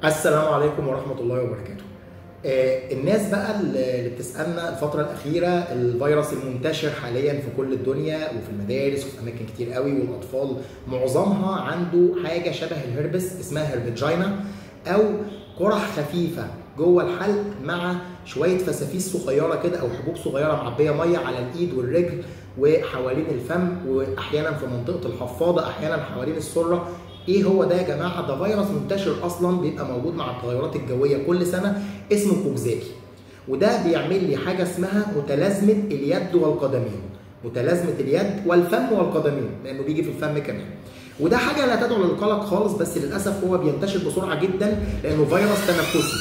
السلام عليكم ورحمة الله وبركاته. الناس بقى اللي بتسألنا الفترة الأخيرة، الفيروس المنتشر حاليا في كل الدنيا وفي المدارس وفي أماكن كتير قوي، والأطفال معظمها عنده حاجة شبه الهربس اسمها هربجينا أو قرح خفيفة جوه الحلق مع شوية فسافيس صغيرة كده أو حبوب صغيرة معبية مية على الإيد والرجل وحوالين الفم وأحيانا في منطقة الحفاضة، أحيانا حوالين السرة. ايه هو ده يا جماعه؟ ده فيروس منتشر اصلا بيبقى موجود مع التغيرات الجويه كل سنه، اسمه كوكزاكي. وده بيعمل لي حاجه اسمها متلازمه اليد والقدمين، متلازمه اليد والفم والقدمين لانه بيجي في الفم كمان. وده حاجه لا تدعو للقلق خالص، بس للاسف هو بينتشر بسرعه جدا لانه فيروس تنفسي.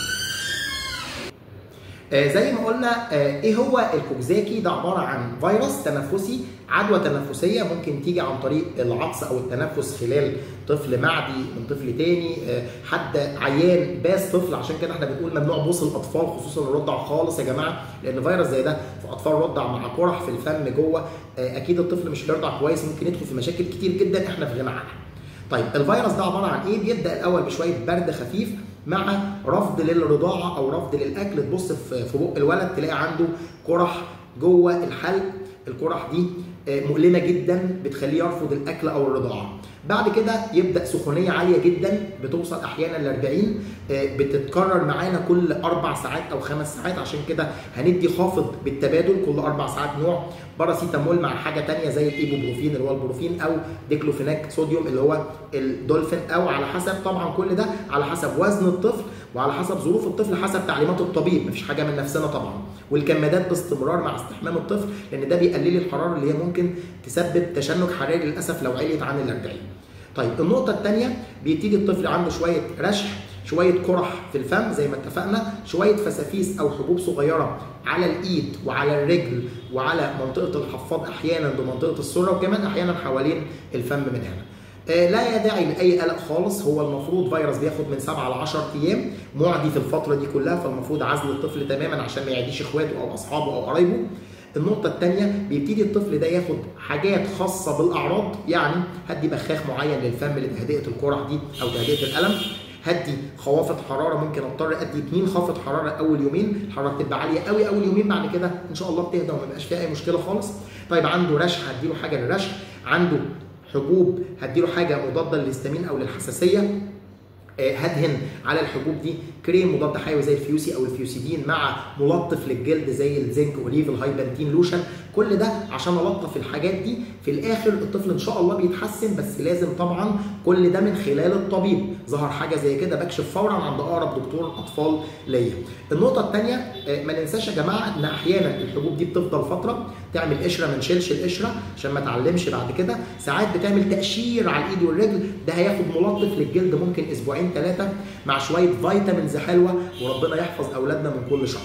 زي ما قلنا، ايه هو الكوكزاكي؟ ده عباره عن فيروس تنفسي، عدوى تنفسيه ممكن تيجي عن طريق العطس او التنفس خلال طفل معدي من طفل تاني، حد عيان باس طفل. عشان كده احنا بنقول ممنوع بوس الاطفال خصوصا الرضع خالص يا جماعه، لان فيروس زي ده في اطفال رضع مع قرح في الفم جوه، اكيد الطفل مش هيرضع كويس، ممكن يدخل في مشاكل كتير جدا احنا في غنى عنها. طيب الفيروس ده عباره عن ايه؟ بيبدا الاول بشويه برد خفيف مع رفض للرضاعه او رفض للاكل. تبص في بق الولد تلاقي عنده قرح جوه الحلق، القرح دي مؤلمه جدا بتخليه يرفض الاكل او الرضاعه. بعد كده يبدا سخونيه عاليه جدا بتوصل احيانا ل 40، بتتكرر معانا كل 4 ساعات او 5 ساعات. عشان كده هندي خافض بالتبادل كل 4 ساعات، نوع باراسيتامول مع حاجه ثانيه زي الايبوبروفين اللي هو البروفين، او ديكلوفيناك صوديوم اللي هو الدولفين، او على حسب طبعا كل ده على حسب وزن الطفل وعلى حسب ظروف الطفل، حسب تعليمات الطبيب، مفيش حاجه من نفسنا طبعا. والكمادات باستمرار مع استحمام الطفل، لان ده بيقلل الحراره اللي هي ممكن تسبب تشنج حراري للاسف لو عليت عن ال 40. طيب النقطه الثانيه، بيبتدي الطفل عنده شويه رشح، شويه قرح في الفم زي ما اتفقنا، شويه فسافيس او حبوب صغيره على الايد وعلى الرجل وعلى منطقه الحفاض، احيانا بمنطقه السره، وكمان احيانا حوالين الفم من هنا. لا داعي لاي قلق خالص. هو المفروض فيروس بياخد من 7 ل 10 ايام، معدي في الفتره دي كلها، فالمفروض عزل الطفل تماما عشان ما يعديش اخواته او اصحابه او قرايبه. النقطة الثانية، بيبتدي الطفل ده ياخد حاجات خاصة بالأعراض، يعني هدي بخاخ معين للفم لتهدئة القرح دي أو تهدئة الألم، هدي خوافض حرارة، ممكن أضطر أدي 2 خافض حرارة أول يومين، الحرارة تبقى عالية قوي أول يومين، بعد كده إن شاء الله بتهدى وما يبقاش فيها أي مشكلة خالص. طيب عنده رشح، هديله حاجة للرشح. عنده حبوب، هديله حاجة مضادة للهستامين أو للحساسية. هدهن على الحبوب دي كريم مضاد حيوي زي الفيوسي او الفيوسيدين، مع ملطف للجلد زي الزنك اوليف الهايبانتين لوشن. كل ده عشان الطف الحاجات دي. في الاخر الطفل ان شاء الله بيتحسن، بس لازم طبعا كل ده من خلال الطبيب. ظهر حاجه زي كده بكشف فورا عند اقرب دكتور اطفال ليا. النقطه الثانيه، ما ننساش يا جماعه ان احيانا الحبوب دي بتفضل فتره تعمل قشره، ما نشيلش القشره عشان ما تعلمش بعد كده. ساعات بتعمل تقشير على الايد والرجل، ده هياخد ملطف للجلد ممكن اسبوعين 3 مع شويه فيتامينز حلوه، وربنا يحفظ اولادنا من كل شر.